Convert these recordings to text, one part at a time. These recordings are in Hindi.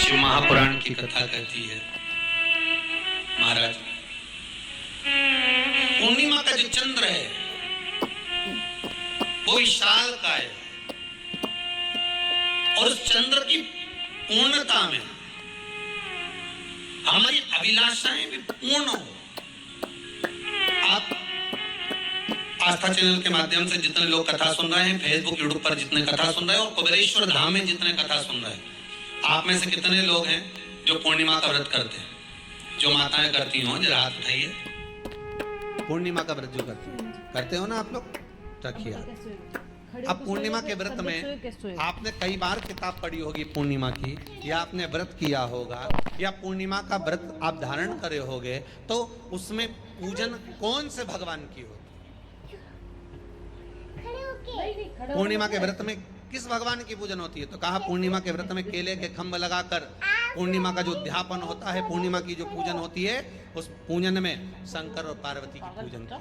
शिव महापुराण की कथा कहती है, महाराज पूर्णिमा का जो चंद्र है वो विशाल का है और उस चंद्र की पूर्णता में हमारी अभिलाषाएं भी पूर्ण हो। आप आस्था चैनल के माध्यम से जितने लोग कथा सुन रहे हैं, फेसबुक यूट्यूब पर जितने कथा सुन रहे हैं और कुबेरेश्वर धाम में जितने कथा सुन रहे हैं, आप में से कितने लोग हैं जो पूर्णिमा का व्रत करते हैं? जो माताएं करती हो जरा हाथ उठाइए। पूर्णिमा का व्रत जो करते हो ना आप लोग, रखिए। अब पूर्णिमा के व्रत में आपने कई बार किताब पढ़ी होगी पूर्णिमा की, या आपने व्रत किया होगा, या पूर्णिमा का व्रत आप धारण करे होगे, तो उसमें पूजन कौन से भगवान की होती? पूर्णिमा के व्रत में किस भगवान की पूजन होती है? तो कहा पूर्णिमा के व्रत में केले के खम्भ लगाकर पूर्णिमा का जो उद्यापन होता है, पूर्णिमा की जो पूजन होती है, उस पूजन में शंकर और पार्वती की पूजन की,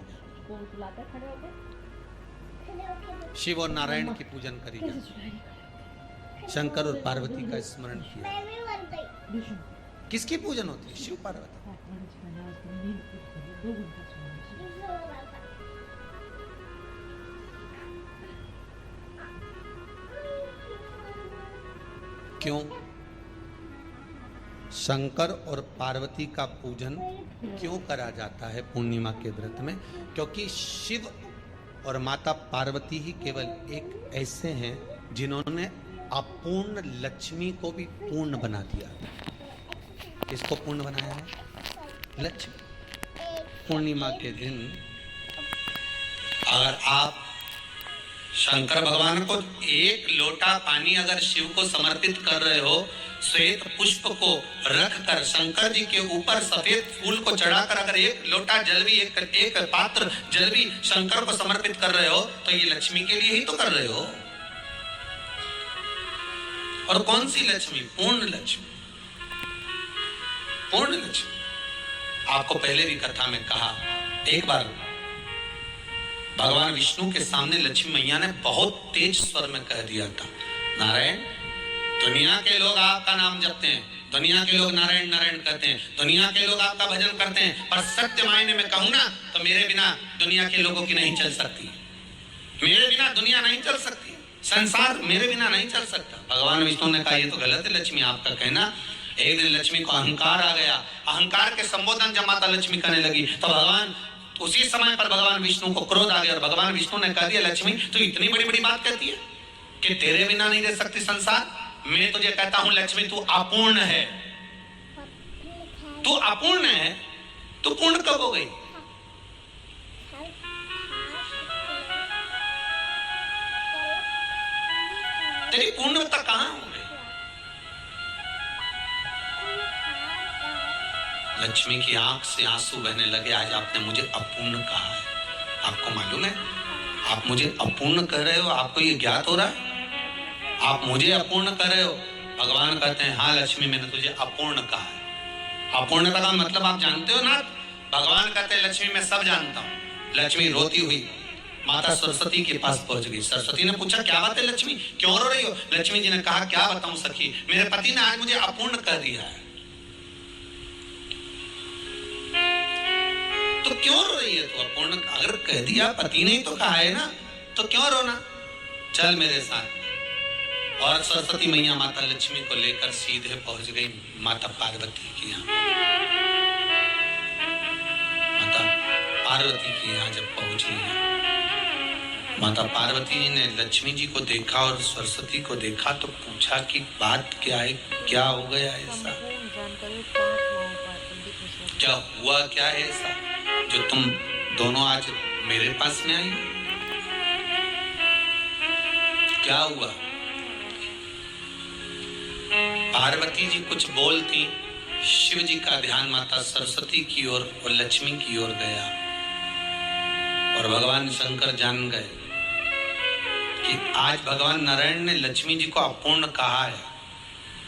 शिव और नारायण की पूजन करी जाए, शंकर और पार्वती का स्मरण किया। किसकी पूजन होती है? शिव पार्वती। क्यों शंकर और पार्वती का पूजन क्यों करा जाता है पूर्णिमा के व्रत में? क्योंकि शिव और माता पार्वती ही केवल एक ऐसे हैं जिन्होंने अपूर्ण लक्ष्मी को भी पूर्ण बना दिया। किसको पूर्ण बनाया है? लक्ष्मी। पूर्णिमा के दिन अगर आप शंकर भगवान को एक लोटा पानी अगर शिव को समर्पित कर रहे हो, श्वेत पुष्प को रखकर शंकर जी के ऊपर सफेद फूल को चढ़ाकर अगर एक लोटा जल भी, एक पात्र जल भी शंकर को समर्पित कर रहे हो, तो ये लक्ष्मी के लिए ही तो कर रहे हो। और कौन सी लक्ष्मी? पूर्ण लक्ष्मी। पूर्ण लक्ष्मी। आपको पहले भी कथा में कहा, एक बार भगवान विष्णु के सामने लक्ष्मी मैया ने बहुत तेज स्वर में कह दिया था, नारायण, दुनिया के लोग आपका नाम जपते हैं, दुनिया के लोग नारायण नारायण कहते हैं, दुनिया के लोग आपका भजन करते हैं, पर सत्य मायने में कहूं ना तो मेरे बिना दुनिया के लोगों की नहीं चल सकती, मेरे बिना दुनिया नहीं चल सकती, संसार मेरे बिना नहीं चल सकता। भगवान विष्णु ने कहा, ये तो गलत है लक्ष्मी आपका कहना। एक दिन लक्ष्मी को अहंकार आ गया, अहंकार के संबोधन जब माता लक्ष्मी करने लगी तो भगवान उसी समय पर भगवान विष्णु को क्रोध आ गया और भगवान विष्णु ने कह दिया, लक्ष्मी तू इतनी बड़ी बड़ी बात कहती है कि तेरे बिना नहीं रह सकती संसार। मैं तुझे कहता हूं लक्ष्मी, तू अपूर्ण है, तू अपूर्ण है, तू पूर्ण कब हो गई? तेरी पूर्णता कहां हो गई? लक्ष्मी की आंख से आंसू बहने लगे। आज आपने मुझे अपूर्ण कहा है, आपको मालूम है आप मुझे अपूर्ण कह रहे हो? आपको ये ज्ञात हो रहा है आप मुझे अपूर्ण कर रहे हो? भगवान कहते हैं, हाँ लक्ष्मी, मैंने तुझे अपूर्ण कहा है। अपूर्णता का मतलब आप जानते हो ना? भगवान कहते हैं, लक्ष्मी मैं सब जानता हूँ। लक्ष्मी रोती हुई माता सरस्वती के पास पहुंच गई। सरस्वती ने पूछा, क्या बात है लक्ष्मी, क्यों रो रही हो? लक्ष्मी जी ने कहा, क्या बताऊं सखी, मेरे पति ने आज मुझे अपूर्ण कर दिया है। तो क्यों रो रही है तू? अपूर्ण अगर कह दिया, पति ने तो कहा है ना, तो क्यों रोना? चल मेरे साथ। और सरस्वती मैया माता लक्ष्मी को लेकर सीधे पहुंच गई माता पार्वती के यहाँ। माता पार्वती के यहाँ जब पहुंची है, माता पार्वती जी ने लक्ष्मी जी को देखा और सरस्वती को देखा तो पूछा कि बात क्या है, क्या हो गया ऐसा, क्या हुआ, क्या है ऐसा जो तुम दोनों आज मेरे पास में आई? क्या हुआ? पार्वती जी कुछ बोलती, शिव जी का ध्यान माता सरस्वती की ओर और लक्ष्मी की ओर गया और भगवान शंकर जान गए कि आज भगवान नारायण ने लक्ष्मी जी को अपूर्ण कहा है।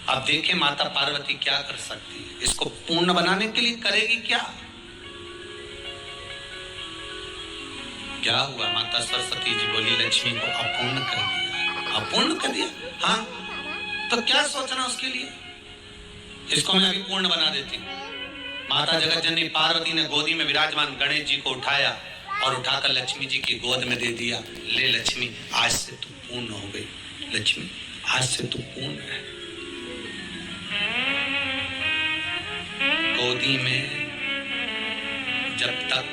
अब देखें माता पार्वती क्या कर सकती है, इसको पूर्ण बनाने के लिए करेगी क्या? क्या हुआ? माता सरस्वती जी बोली, लक्ष्मी को अपूर्ण कर दिया। अपूर्ण कर दिया? हाँ, तो क्या सोचना उसके लिए? इसको मैं अभी पूर्ण बना देती हूँ। माता जगत जननी पार्वती ने गोदी में विराजमान गणेश जी को उठाया और उठाकर लक्ष्मी जी की गोद में दे दिया। ले लक्ष्मी, आज से तू पूर्ण हो गई। लक्ष्मी, आज से तू पूर्ण है। गोदी में जब तक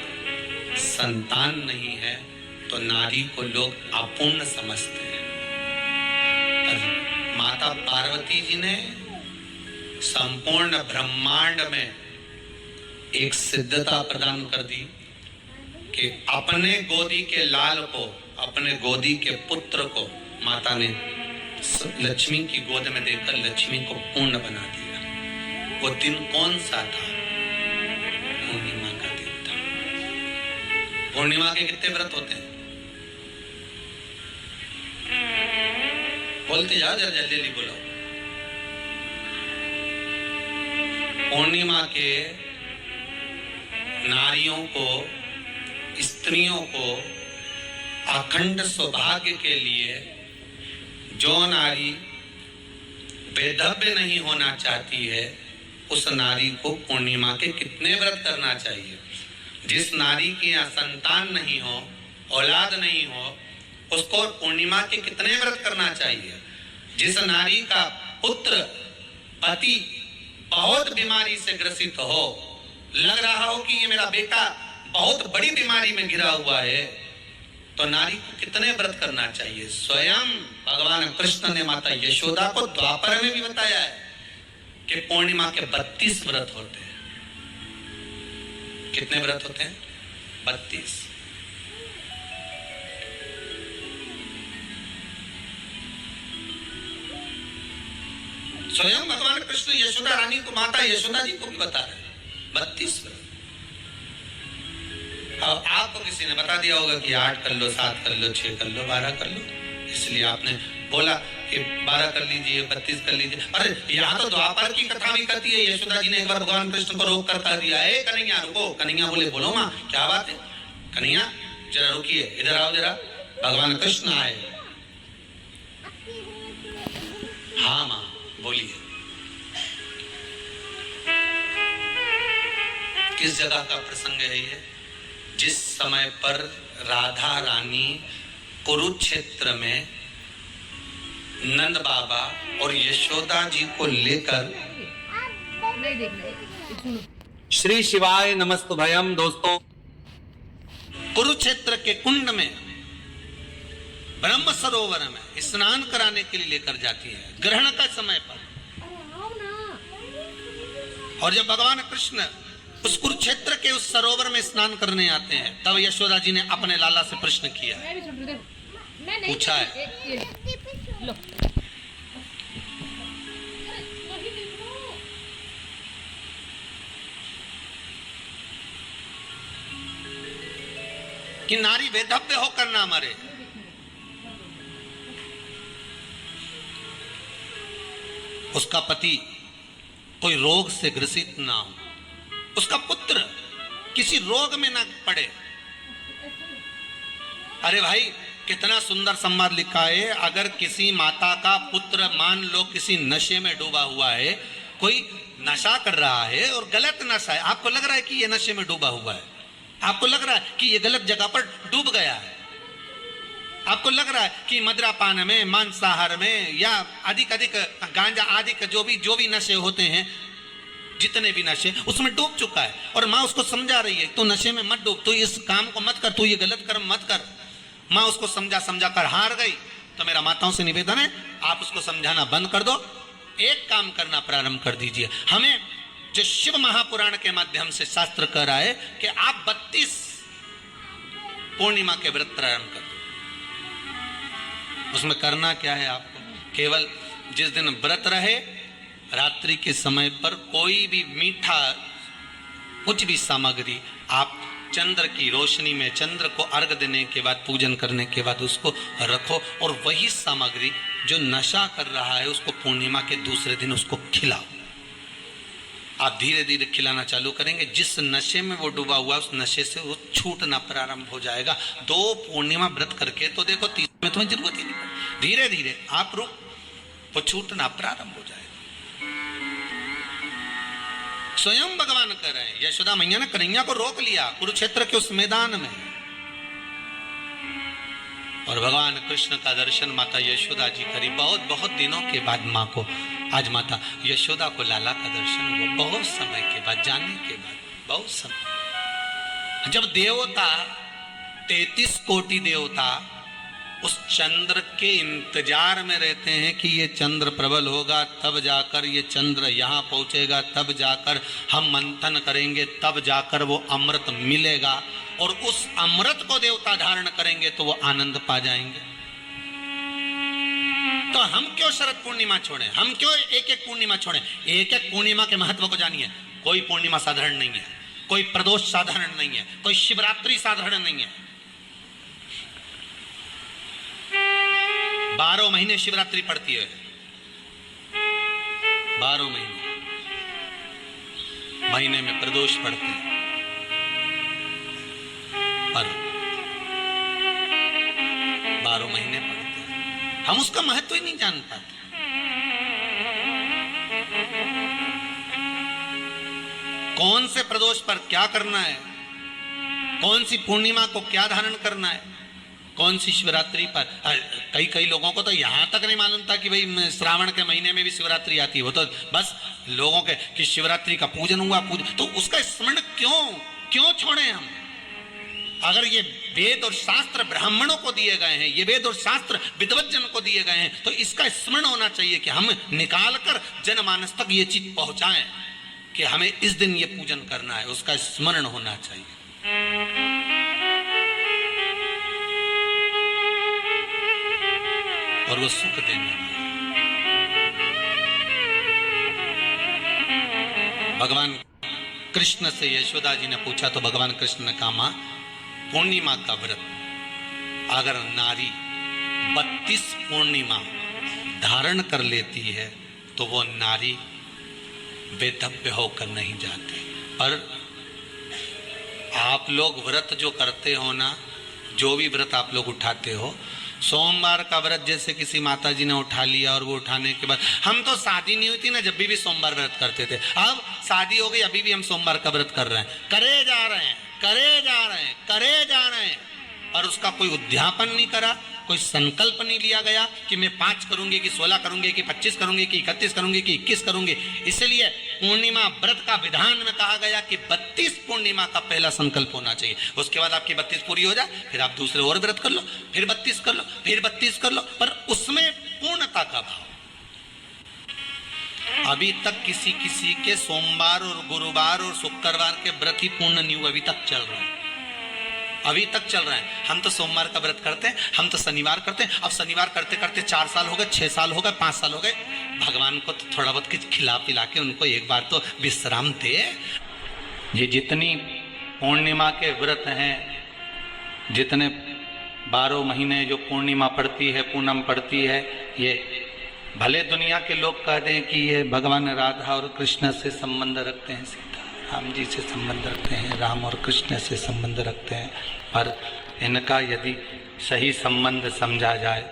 संतान नहीं है तो नारी को लोग अपूर्ण समझते हैं। पर माता पार्वती जी ने संपूर्ण ब्रह्मांड में एक सिद्धता प्रदान कर दी कि अपने गोदी के लाल को, अपने गोदी के पुत्र को माता ने लक्ष्मी की गोद में देकर लक्ष्मी को पूर्ण बना दिया। वो दिन कौन सा था? पूर्णिमा का दिन था। पूर्णिमा के कितने व्रत होते हैं? बोलते जाओ, जरा जल्दी जल्दी बोलो। पूर्णिमा के नारियों को, स्त्रियों को अखंड सौभाग्य के लिए, जो नारी बेधव्य नहीं होना चाहती है उस नारी को पूर्णिमा के कितने व्रत करना चाहिए? जिस नारी की यहाँ संतान नहीं हो, औलाद नहीं हो, उसको पूर्णिमा के कितने व्रत करना चाहिए? जिस नारी का पुत्र, पति बहुत बीमारी से ग्रसित हो, लग रहा हो कि ये मेरा बेटा बहुत बड़ी बीमारी में घिरा हुआ है, तो नारी को कितने व्रत करना चाहिए? स्वयं भगवान कृष्ण ने माता यशोदा को द्वापर में भी बताया है कि पूर्णिमा के 32 व्रत होते हैं। कितने व्रत होते हैं? 32। स्वयं भगवान कृष्ण यशोदा रानी को, माता यशोदा जी को भी बता रहे हैं 32 व्रत। अब आपको किसी ने बता दिया होगा कि 8 कर लो, 7 कर लो, 6 कर लो, 12 कर लो, इसलिए आपने बोला कि 12 कर लीजिए, 32 कर लीजिए। अरे यहाँ तो द्वापर की कथा भी कहती है। यशोदा जी ने एक बार भगवान कृष्ण को रोक कर कह दिया, ए कन्हैया रुको। कन्हैया बोले, बोलो माँ क्या बात है? कन्हैया जरा रुकिए, इधर आओ जरा। भगवान कृष्ण आए। हाँ माँ बोलिए। किस जगह का प्रसंग है ये? जिस समय पर राधा रानी कुरुक्षेत्र में नंद बाबा और यशोदा जी को लेकर, श्री शिवाय नमस्तुभयम। दोस्तों, कुरुक्षेत्र के कुंड में, ब्रह्म सरोवर में स्नान कराने के लिए लेकर जाती है ग्रहण का समय पर। और जब भगवान कृष्ण उस कुरुक्षेत्र के उस सरोवर में स्नान करने आते हैं, तब यशोदा जी ने अपने लाला से प्रश्न किया, पूछा है, कि नारी वेधव्य होकर ना मरे। उसका पति कोई रोग से ग्रसित ना हो, उसका पुत्र किसी रोग में ना पड़े। अरे भाई, कितना सुंदर संवाद लिखा है। अगर किसी माता का पुत्र मान लो किसी नशे में डूबा हुआ है, कोई नशा कर रहा है और गलत नशा है, आपको लग रहा है कि ये नशे में डूबा हुआ है, आपको लग रहा है कि ये गलत जगह पर डूब गया है, आपको लग रहा है कि मदिरापान में, मांसाहार में या अधिक गांजा आदि का जो भी नशे होते हैं, जितने भी नशे, उसमें डूब चुका है। और माँ उसको समझा रही है, तू नशे में मत डूब, तू इस काम को मत कर, तू ये गलत कर्म मत कर। माँ उसको समझा कर हार गई। तो मेरा माताओं से निवेदन है, आप उसको समझाना बंद कर दो, एक काम करना प्रारंभ कर दीजिए। हमें जो शिव महापुराण के माध्यम से शास्त्र कह रहा है कि आप 32 पूर्णिमा के व्रत प्रारंभ कर दो। उसमें करना क्या है आपको? केवल जिस दिन व्रत रहे, रात्रि के समय पर कोई भी मीठा, कुछ भी सामग्री आप चंद्र की रोशनी में, चंद्र को अर्घ देने के बाद, पूजन करने के बाद उसको रखो, और वही सामग्री जो नशा कर रहा है उसको पूर्णिमा के दूसरे दिन उसको खिलाओ। आप धीरे धीरे खिलाना चालू करेंगे, जिस नशे में वो डूबा हुआ उस नशे से वो छूटना प्रारंभ हो जाएगा। 2 पूर्णिमा व्रत करके तो देखो, 3 में तुम्हें जरूरत ही नहीं पड़ेगी। धीरे धीरे आप रुक, वो छूटना प्रारंभ हो जाएगा। स्वयं भगवान कह रहे हैं। यशोदा मैया ने कन्हैया को रोक लिया कुरुक्षेत्र के उस मैदान में, और भगवान कृष्ण का दर्शन माता यशोदा जी करी। बहुत बहुत दिनों के बाद माँ को आज माता यशोदा को लाला का दर्शन हुआ, बहुत समय के बाद, जाने के बाद, बहुत समय। जब देवता 33 कोटि देवता उस चंद्र के इंतजार में रहते हैं कि ये चंद्र प्रबल होगा, तब जाकर ये चंद्र यहाँ पहुंचेगा, तब जाकर हम मंथन करेंगे, तब जाकर वो अमृत मिलेगा, और उस अमृत को देवता धारण करेंगे तो वो आनंद पा जाएंगे। तो हम क्यों शरद पूर्णिमा छोड़ें, हम क्यों एक एक पूर्णिमा छोड़ें? एक एक पूर्णिमा के महत्व को जानिए। कोई पूर्णिमा साधारण नहीं है, कोई प्रदोष साधारण नहीं है, कोई शिवरात्रि साधारण नहीं है। 12 महीने शिवरात्रि पड़ती है, 12 महीने में प्रदोष पड़ते हैं, पर 12 महीने पड़ते हैं। हम उसका महत्व ही नहीं जान पाते। कौन से प्रदोष पर क्या करना है, कौन सी पूर्णिमा को क्या धारण करना है, कौन सी शिवरात्रि पर। कई लोगों को तो यहाँ तक नहीं मालूम था कि भाई श्रावण के महीने में भी शिवरात्रि आती है। वो तो बस लोगों के कि शिवरात्रि का पूजन हुआ, तो उसका स्मरण क्यों छोड़े हम? अगर ये वेद और शास्त्र ब्राह्मणों को दिए गए हैं, ये वेद और शास्त्र विद्वज्जन को दिए गए हैं, तो इसका स्मरण होना चाहिए कि हम निकाल कर जनमानस तक ये चीज पहुंचाएं कि हमें इस दिन ये पूजन करना है। उसका स्मरण होना चाहिए। और वो सुख देने वाला। भगवान कृष्ण से यशोदा जी ने पूछा तो भगवान कृष्ण ने कहा, मां, पूर्णिमा का व्रत अगर नारी 32 पूर्णिमा धारण कर लेती है तो वो नारी बेधव्य होकर नहीं जाती। पर आप लोग व्रत जो करते हो ना, जो भी व्रत आप लोग उठाते हो, सोमवार का व्रत जैसे किसी माता जी ने उठा लिया और वो उठाने के बाद, हम तो शादी नहीं हुई थी ना जब भी सोमवार व्रत करते थे, अब शादी हो गई अभी भी हम सोमवार का व्रत कर रहे हैं, करे जा रहे हैं, और उसका कोई उद्यापन नहीं करा, कोई संकल्प नहीं लिया गया कि मैं 5 करूंगी कि 16 करूंगी कि 25 करूंगी कि 31 करूंगी कि 21 करूंगी। इसलिए पूर्णिमा व्रत का विधान में कहा गया कि 32 पूर्णिमा का पहला संकल्प होना चाहिए। उसके बाद आपकी 32 पूरी हो जाए, फिर आप दूसरे और व्रत कर लो, फिर 32 कर लो, फिर 32 कर लो, पर उसमें पूर्णता का भाव। अभी तक किसी के सोमवार और गुरुवार और शुक्रवार के व्रत ही पूर्ण नहीं हुए, अभी तक चल रहा है, अभी तक चल रहा है। हम तो सोमवार का व्रत करते हैं, हम तो शनिवार करते हैं, अब शनिवार करते करते 4 साल हो गए, 6 साल हो गए, 5 साल हो गए। भगवान को तो थोड़ा बहुत कुछ खिला पिला के उनको एक बार तो विश्राम दे। ये जितनी पूर्णिमा के व्रत हैं, जितने 12 महीने जो पूर्णिमा पड़ती है, पूनम पड़ती है, ये भले दुनिया के लोग कहते हैं कि ये भगवान राधा और कृष्ण से संबंध रखते हैं, सीता राम जी से संबंध रखते हैं, राम और कृष्ण से संबंध रखते हैं, पर इनका यदि सही संबंध समझा जाए,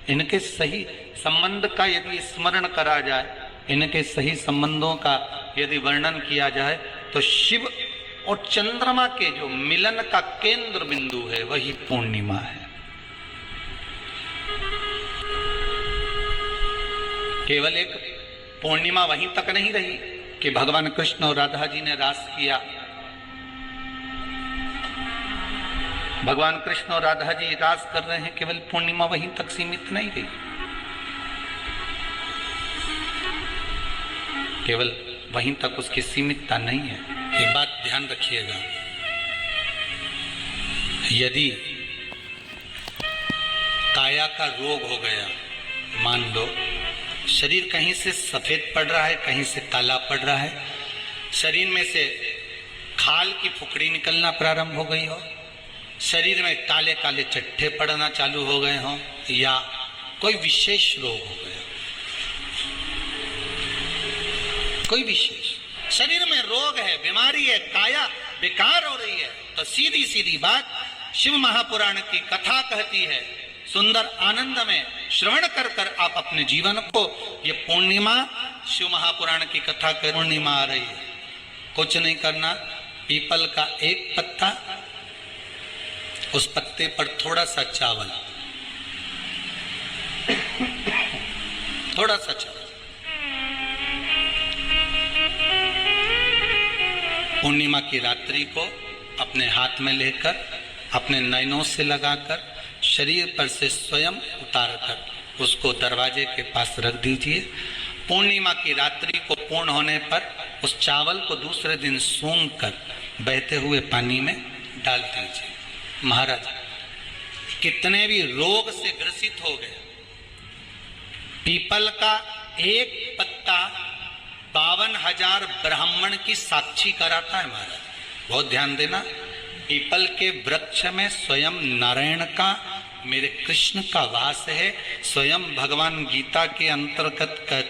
इनके सही संबंध का यदि स्मरण करा जाए, इनके सही संबंधों का यदि वर्णन किया जाए, तो शिव और चंद्रमा के जो मिलन का केंद्र बिंदु है वही पूर्णिमा है। केवल एक पूर्णिमा वहीं तक नहीं रही कि भगवान कृष्ण और राधा जी ने रास किया। भगवान कृष्ण और राधा जी रास कर रहे हैं, केवल पूर्णिमा वहीं तक सीमित नहीं रही। केवल वहीं तक उसकी सीमितता नहीं है। एक बात ध्यान रखिएगा, यदि काया का रोग हो गया, मान लो शरीर कहीं से सफेद पड़ रहा है, कहीं से काला पड़ रहा है, शरीर में से खाल की फुकड़ी निकलना प्रारंभ हो गई हो, शरीर में काले काले चट्टे पड़ना चालू हो गए हों, या कोई विशेष रोग हो गया, कोई विशेष शरीर में रोग है, बीमारी है, काया बेकार हो रही है, तो सीधी सीधी बात शिव महापुराण की कथा कहती है, सुंदर आनंद में श्रवण कर कर आप अपने जीवन को, ये पूर्णिमा शिव महापुराण की कथा की पूर्णिमा आ रही है, कुछ नहीं करना, पीपल का एक पत्ता, उस पत्ते पर थोड़ा सा चावल, थोड़ा सा चावल, पूर्णिमा की रात्रि को अपने हाथ में लेकर अपने नयनों से लगाकर शरीर पर से स्वयं उतारकर उसको दरवाजे के पास रख दीजिए। पूर्णिमा की रात्रि को पूर्ण होने पर उस चावल को दूसरे दिन सूंघ कर बहते हुए पानी में डाल दीजिए। महाराज कितने भी रोग से ग्रसित हो गए, पीपल का एक पत्ता 52,000 ब्राह्मण की साक्षी कराता है। महाराज बहुत ध्यान देना, पीपल के वृक्ष में स्वयं नारायण का, मेरे कृष्ण का वास है। स्वयं भगवान गीता के अंतर्गत कहते